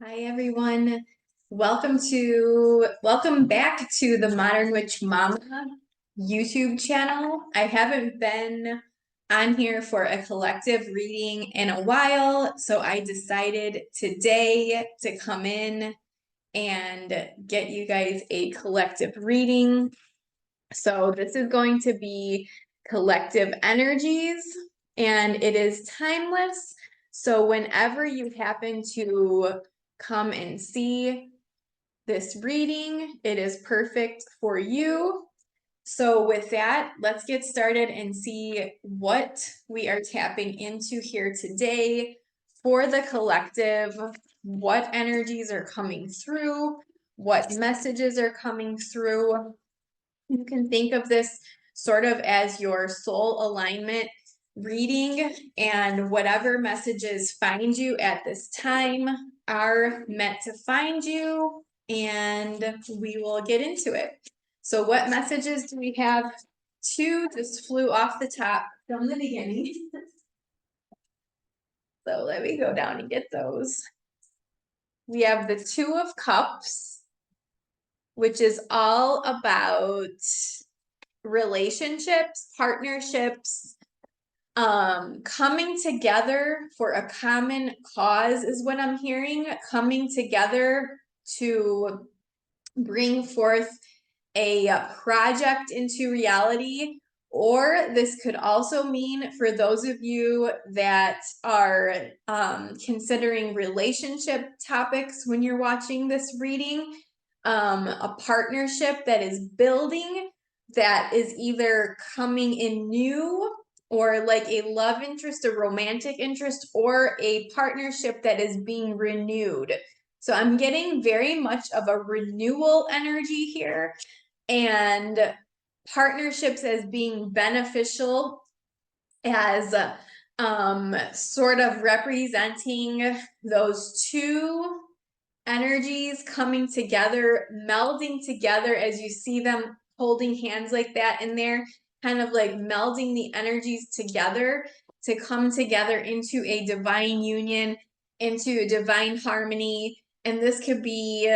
Hi everyone. Welcome back to the Modern Witch Mama YouTube channel. I haven't been on here for a collective reading in a while, so I decided today to come in and get you guys a collective reading. So this is going to be collective energies and it is timeless. So whenever you happen to come and see this reading, it is perfect for you. So with that, let's get started and see what we are tapping into here today for the collective, what energies are coming through, what messages are coming through. You can think of this sort of as your soul alignment reading, and whatever messages find you at this time are meant to find you, and we will get into it. So what messages do we have? Two just flew off the top from the beginning. So let me go down and get those. We have the Two of Cups, which is all about relationships, partnerships, coming together for a common cause is what I'm hearing. Coming together to bring forth a project into reality. Or this could also mean, for those of you that are considering relationship topics when you're watching this reading, a partnership that is building, that is either coming in new, or like a love interest, a romantic interest, or a partnership that is being renewed. So I'm getting very much of a renewal energy here, and partnerships as being beneficial, as sort of representing those two energies coming together, melding together as you see them holding hands like that in there, kind of like melding the energies together to come together into a divine union, into a divine harmony. And this could be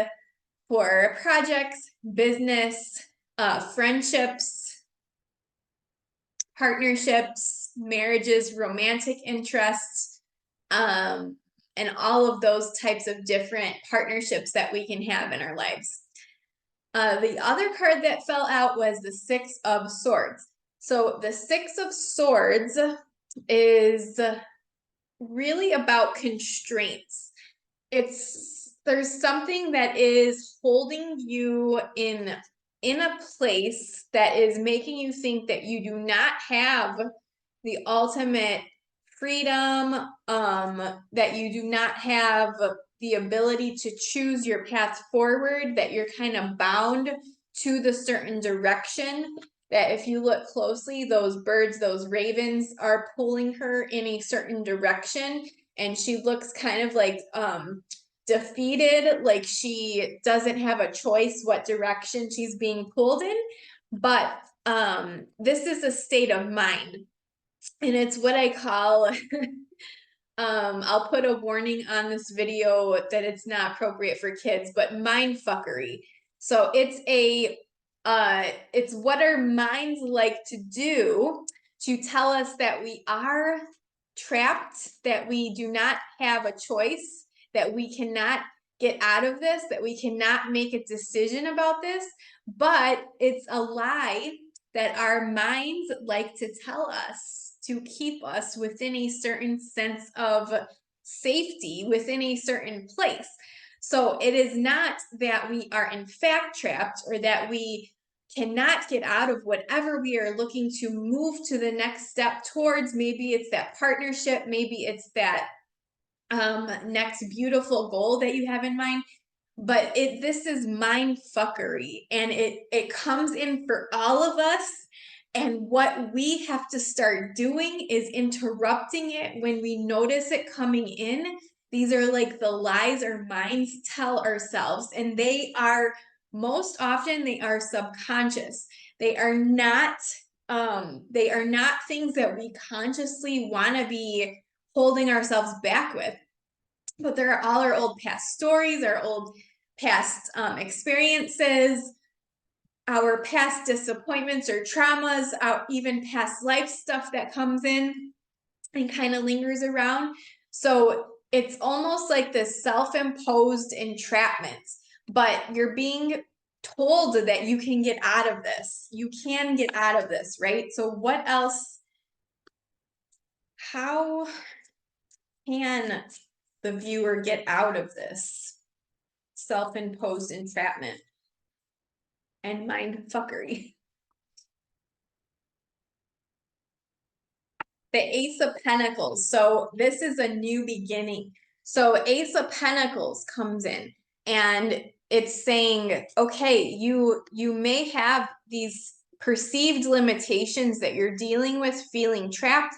for projects, business, friendships, partnerships, marriages, romantic interests, and all of those types of different partnerships that we can have in our lives. The other card that fell out was the Six of Swords. So the Six of Swords is really about constraints. There's something that is holding you in a place that is making you think that you do not have the ultimate freedom, that you do not have the ability to choose your path forward, that you're kind of bound to the certain direction, that if you look closely, those birds, those ravens are pulling her in a certain direction, and she looks kind of like defeated, like she doesn't have a choice what direction she's being pulled in. But this is a state of mind, and it's what I call I'll put a warning on this video that it's not appropriate for kids, but mind fuckery. So it's what our minds like to do to tell us that we are trapped, that we do not have a choice, that we cannot get out of this, that we cannot make a decision about this. But it's a lie that our minds like to tell us, to keep us within a certain sense of safety, within a certain place. So it is not that we are in fact trapped, or that we cannot get out of whatever we are looking to move to the next step towards. Maybe it's that partnership, maybe it's that next beautiful goal that you have in mind. But this is mind fuckery, and it comes in for all of us. And what we have to start doing is interrupting it when we notice it coming in. These are like the lies our minds tell ourselves, and they are, most often, they are subconscious. They are not things that we consciously want to be holding ourselves back with. but there are all our old past stories, our old past experiences, our past disappointments or traumas, our even past life stuff that comes in and kind of lingers around. So it's almost like this self-imposed entrapment, but you're being told that you can get out of this. You can get out of this, right? So what else? How can the viewer get out of this self-imposed entrapment and mind fuckery? The Ace of Pentacles. So this is a new beginning. So Ace of Pentacles comes in and it's saying, okay, you may have these perceived limitations that you're dealing with, feeling trapped,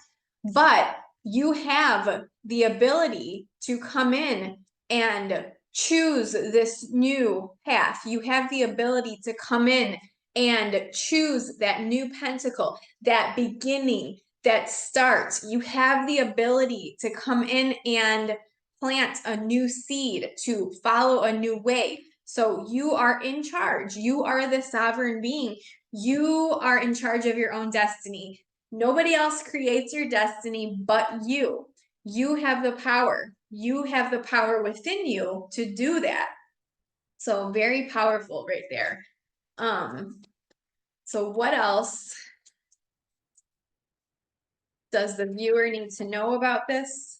but you have the ability to come in and choose this new path. You have the ability to come in and choose that new pentacle, that beginning, that starts. You have the ability to come in and plant a new seed, to follow a new way. So you are in charge. You are the sovereign being. You are in charge of your own destiny. Nobody else creates your destiny but you. You have the power. You have the power within you to do that. So very powerful right there. So what else does the viewer need to know about this?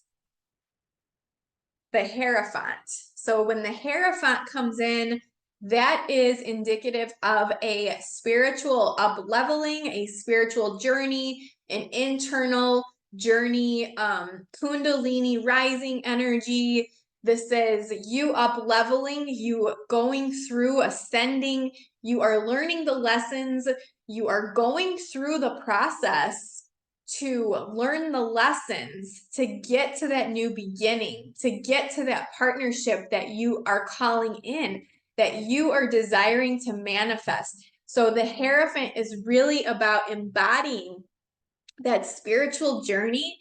The Hierophant. So when the Hierophant comes in, that is indicative of a spiritual up-leveling, a spiritual journey, an internal journey, Kundalini rising energy. This is you up-leveling, you going through, ascending, you are learning the lessons, you are going through the process to learn the lessons, to get to that new beginning, to get to that partnership that you are calling in, that you are desiring to manifest. So the Hierophant is really about embodying that spiritual journey,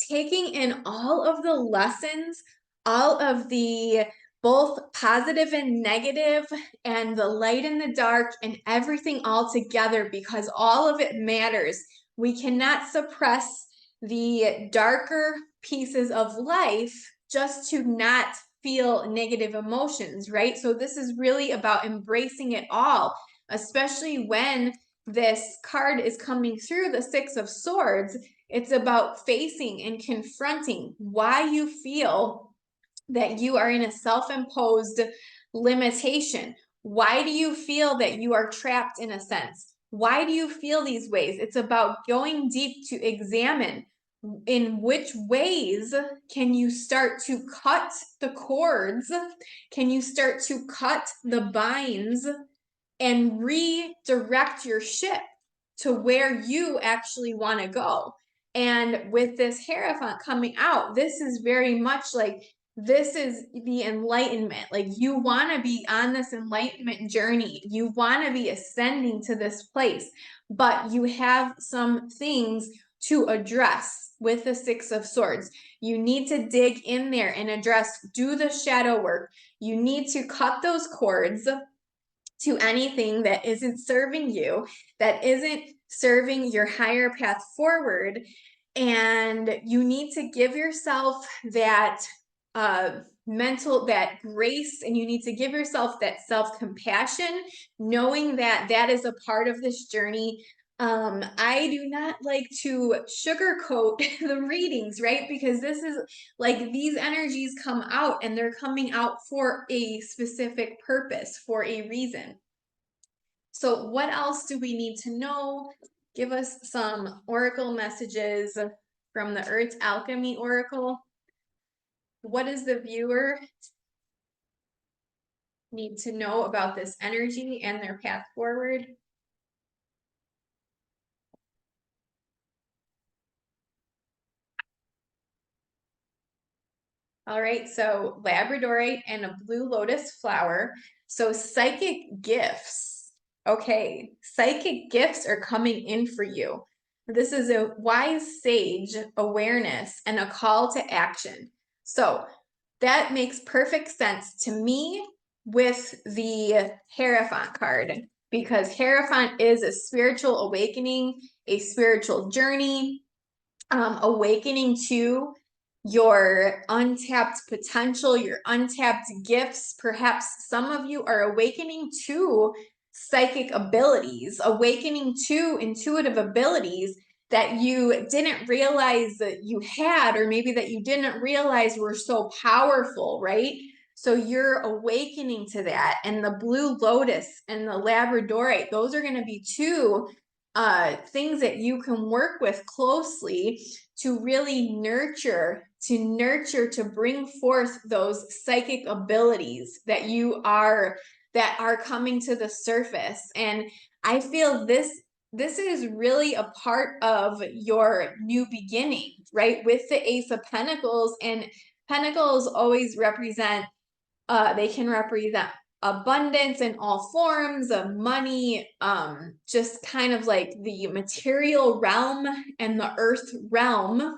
taking in all of the lessons, all of the both positive and negative, and the light and the dark, and everything all together, because all of it matters. We cannot suppress the darker pieces of life just to not feel negative emotions, right? So this is really about embracing it all, especially when this card is coming through the Six of Swords. It's about facing and confronting why you feel that you are in a self-imposed limitation. Why do you feel that you are trapped in a sense? Why do you feel these ways? It's about going deep to examine in which ways can you start to cut the cords? Can you start to cut the binds and redirect your ship to where you actually want to go? And with this Hierophant coming out, this is very much like, this is the enlightenment. Like, you want to be on this enlightenment journey. You want to be ascending to this place, but you have some things to address with the Six of Swords. You need to dig in there and address, do the shadow work. You need to cut those cords to anything that isn't serving you, that isn't serving your higher path forward. And you need to give yourself that mental, that grace, and you need to give yourself that self-compassion, knowing that that is a part of this journey. I do not like to sugarcoat the readings, right? Because this is like, these energies come out and they're coming out for a specific purpose, for a reason. So what else do we need to know? Give us some oracle messages from the Earth's Alchemy Oracle. What does the viewer need to know about this energy and their path forward? All right, so Labradorite and a blue lotus flower. So psychic gifts. Okay, psychic gifts are coming in for you. This is a wise sage awareness and a call to action. So that makes perfect sense to me with the Hierophant card, because Hierophant is a spiritual awakening, a spiritual journey, awakening to your untapped potential, your untapped gifts. Perhaps some of you are awakening to psychic abilities, awakening to intuitive abilities that you didn't realize that you had, or maybe that you didn't realize were so powerful, right? So you're awakening to that. And the blue lotus and the labradorite, those are going to be two things that you can work with closely to really nurture, to bring forth those psychic abilities that are coming to the surface. And I feel this is really a part of your new beginning, right? With the Ace of Pentacles, and Pentacles always represent, they can represent abundance in all forms of money, just kind of like the material realm and the earth realm.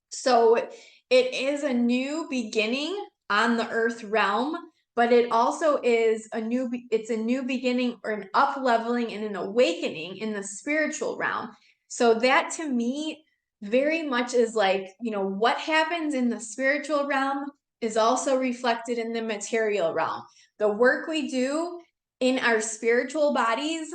So it is a new beginning on the earth realm, but it also is it's a new beginning, or an up leveling and an awakening in the spiritual realm. So that to me very much is like, what happens in the spiritual realm is also reflected in the material realm. The work we do in our spiritual bodies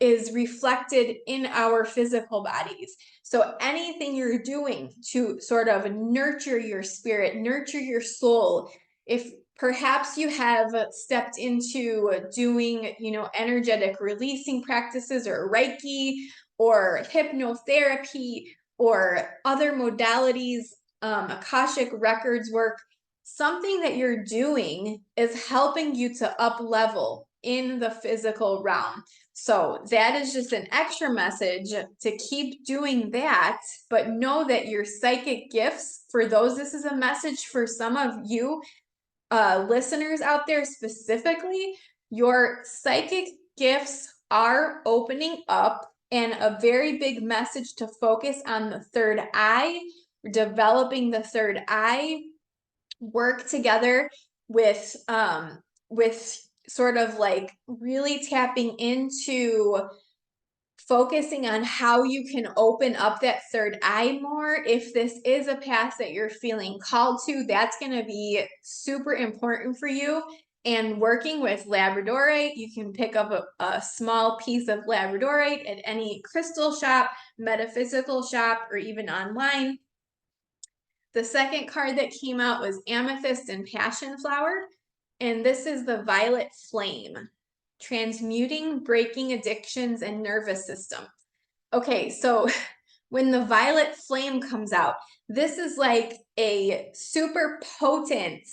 is reflected in our physical bodies. So anything you're doing to sort of nurture your spirit, nurture your soul, if perhaps you have stepped into doing, energetic releasing practices, or Reiki, or hypnotherapy, or other modalities, Akashic records work, something that you're doing is helping you to up level in the physical realm. So that is just an extra message to keep doing that, but know that your psychic gifts, for those, this is a message for some of you listeners out there specifically, your psychic gifts are opening up, and a very big message to focus on the third eye, developing the third eye, work together with sort of like really tapping into focusing on how you can open up that third eye more. If this is a path that you're feeling called to, that's going to be super important for you. And working with labradorite, you can pick up a small piece of labradorite at any crystal shop, metaphysical shop, or even online. The second card that came out was Amethyst and Passion Flower, and this is the Violet Flame, transmuting, breaking addictions and nervous system. Okay, so when the Violet Flame comes out, this is like a super potent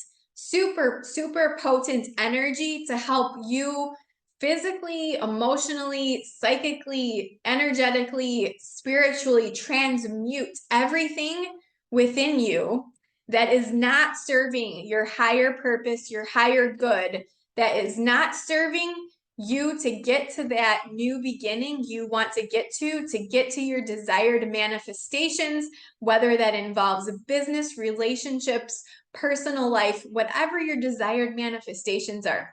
energy to help you physically, emotionally, psychically, energetically, spiritually transmute everything within you that is not serving your higher purpose, your higher good, that is not serving you to get to that new beginning you want to get to your desired manifestations, whether that involves business, relationships, personal life, whatever your desired manifestations are.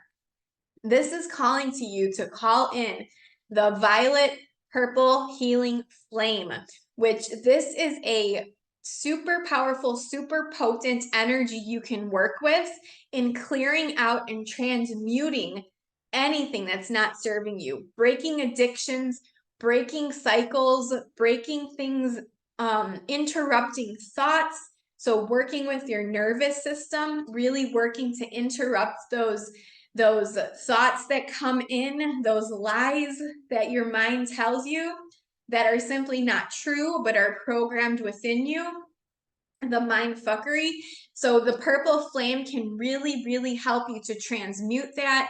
This is calling to you to call in the violet purple healing flame, which this is a super powerful, super potent energy you can work with in clearing out and transmuting anything that's not serving you, breaking addictions, breaking cycles, breaking things, interrupting thoughts. So working with your nervous system, really working to interrupt those thoughts that come in, those lies that your mind tells you that are simply not true, but are programmed within you, the mind fuckery. So the purple flame can really, really help you to transmute that.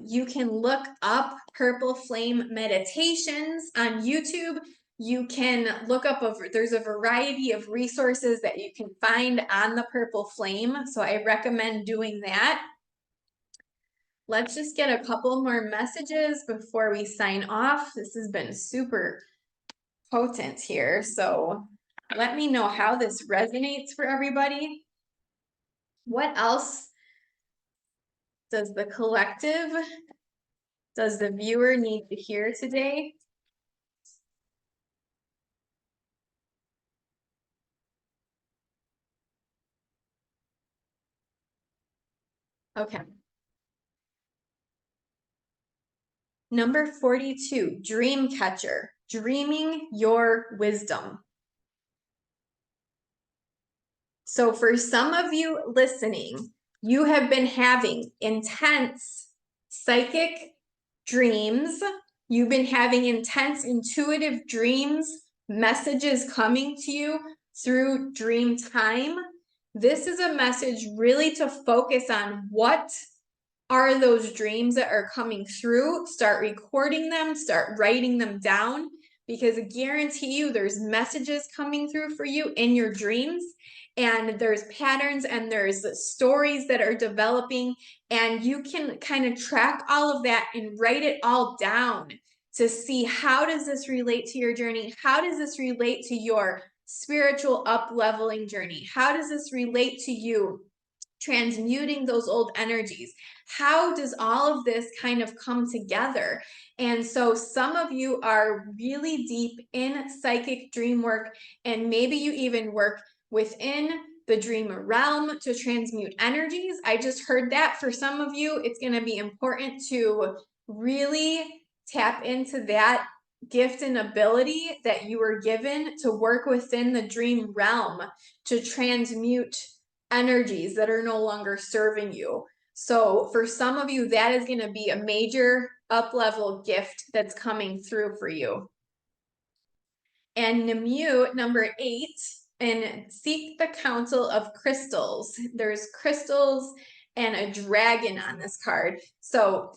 You can look up purple flame meditations on YouTube. You can look up, there's a variety of resources that you can find on the purple flame. So I recommend doing that. Let's just get a couple more messages before we sign off. This has been super potent here. So let me know how this resonates for everybody. What else does the collective, does the viewer need to hear today? Okay. Number 42, dream catcher, dreaming your wisdom. So for some of you listening, you have been having intense psychic dreams. You've been having intense intuitive dreams, messages coming to you through dream time. This is a message really to focus on what are those dreams that are coming through. Start recording them, start writing them down, because I guarantee you there's messages coming through for you in your dreams, and there's patterns and there's stories that are developing, and you can kind of track all of that and write it all down to see, how does this relate to your journey? How does this relate to your spiritual up-leveling journey? How does this relate to you transmuting those old energies? How does all of this kind of come together? And so some of you are really deep in psychic dream work, and maybe you even work within the dream realm to transmute energies. I just heard that for some of you, it's going to be important to really tap into that gift and ability that you were given to work within the dream realm to transmute energies that are no longer serving you. So for some of you, that is going to be a major up-level gift that's coming through for you. And Nemu, number 8, and seek the counsel of crystals. There's crystals and a dragon on this card. So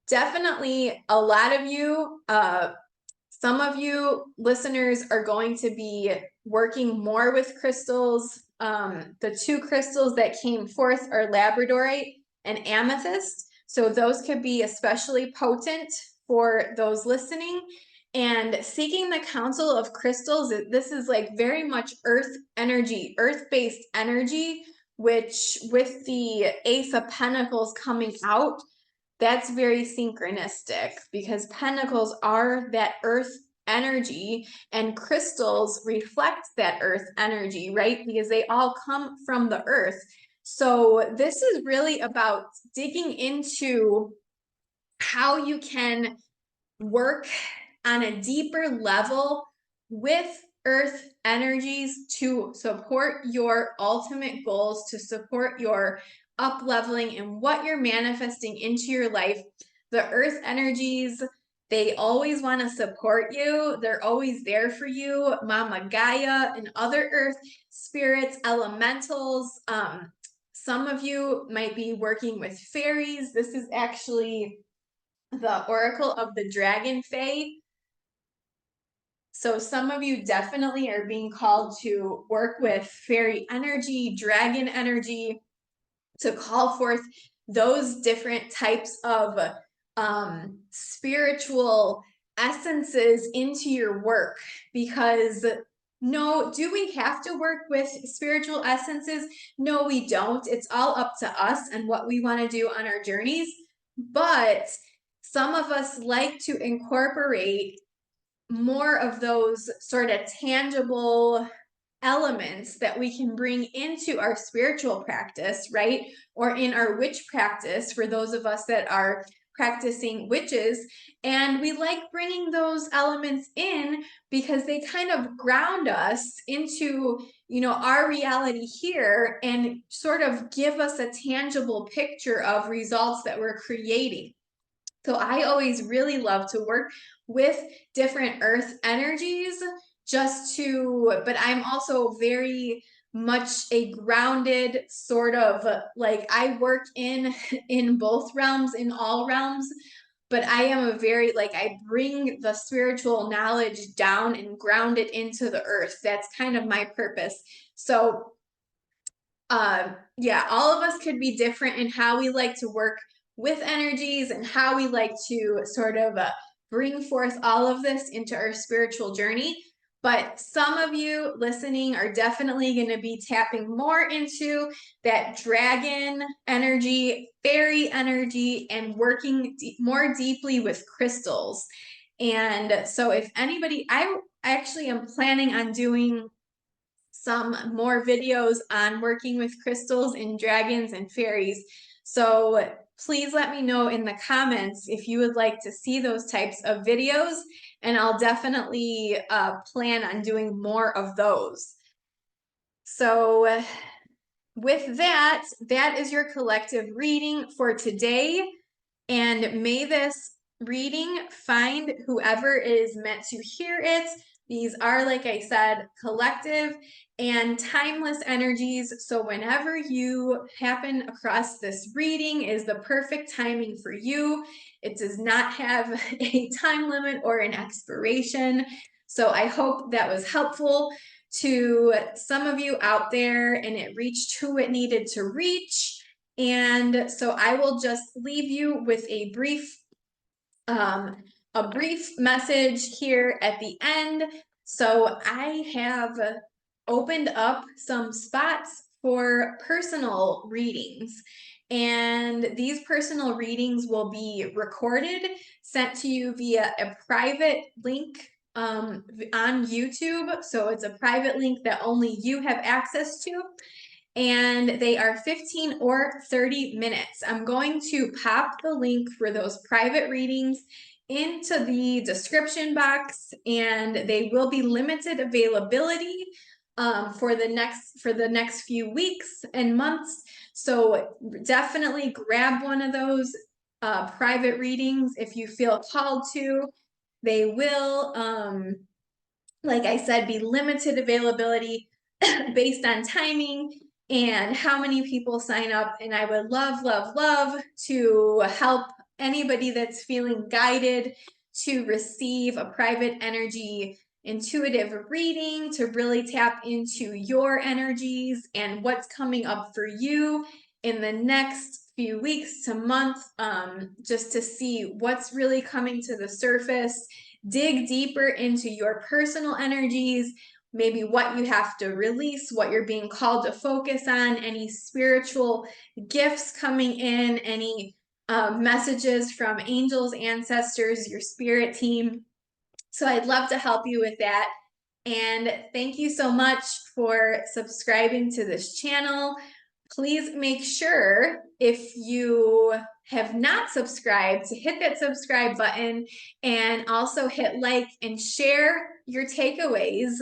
definitely a lot of you, some of you listeners are going to be working more with crystals. The two crystals that came forth are labradorite and amethyst. So those could be especially potent for those listening. And seeking the counsel of crystals, this is like very much earth energy, earth-based energy, which with the Ace of Pentacles coming out, that's very synchronistic, because pentacles are that earth energy and crystals reflect that earth energy, right? Because they all come from the earth. So this is really about digging into how you can work on a deeper level with earth energies to support your ultimate goals, to support your up leveling and what you're manifesting into your life. The earth energies, they always want to support you. They're always there for you. Mama Gaia and other earth spirits, elementals. Some of you might be working with fairies. This is actually the Oracle of the Dragon Fae. So some of you definitely are being called to work with fairy energy, dragon energy, to call forth those different types of spiritual essences into your work. Because no, do we have to work with spiritual essences? No, we don't. It's all up to us and what we want to do on our journeys. But some of us like to incorporate more of those sort of tangible elements that we can bring into our spiritual practice, right? Or in our witch practice, for those of us that are practicing witches. And we like bringing those elements in because they kind of ground us into, you know, our reality here, and sort of give us a tangible picture of results that we're creating. So I always really love to work with different earth energies, just to, but I'm also very much a grounded sort of, like, I work in both realms, in all realms, but I am a very, like, I bring the spiritual knowledge down and ground it into the earth. That's kind of my purpose. So yeah, all of us could be different in how we like to work with energies and how we like to sort of bring forth all of this into our spiritual journey. But some of you listening are definitely going to be tapping more into that dragon energy, fairy energy, and working more deeply with crystals. And so if anybody, I actually am planning on doing some more videos on working with crystals and dragons and fairies. So please let me know in the comments if you would like to see those types of videos, and I'll definitely plan on doing more of those. So with that, that is your collective reading for today. And may this reading find whoever is meant to hear it. These are, like I said, collective and timeless energies. So whenever you happen across this reading is the perfect timing for you. It does not have a time limit or an expiration. So I hope that was helpful to some of you out there and it reached who it needed to reach. And so I will just leave you with a brief message here at the end. So I have opened up some spots for personal readings. And these personal readings will be recorded, sent to you via a private link on YouTube. So it's a private link that only you have access to. And they are 15 or 30 minutes. I'm going to pop the link for those private readings into the description box, and they will be limited availability for the next few weeks and months. So definitely grab one of those private readings if you feel called to. They will, like I said, be limited availability based on timing and how many people sign up. And I would love, love, love to help anybody that's feeling guided to receive a private energy intuitive reading, to really tap into your energies and what's coming up for you in the next few weeks to months, just to see what's really coming to the surface. Dig deeper into your personal energies, maybe what you have to release, what you're being called to focus on, any spiritual gifts coming in, any messages from angels, ancestors, your spirit team. So I'd love to help you with that. And thank you so much for subscribing to this channel. Please make sure, if you have not subscribed, to hit that subscribe button and also hit like and share your takeaways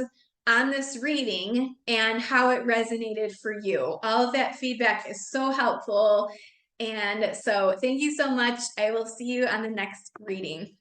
on this reading and how it resonated for you. All of that feedback is so helpful. And so thank you so much. I will see you on the next reading.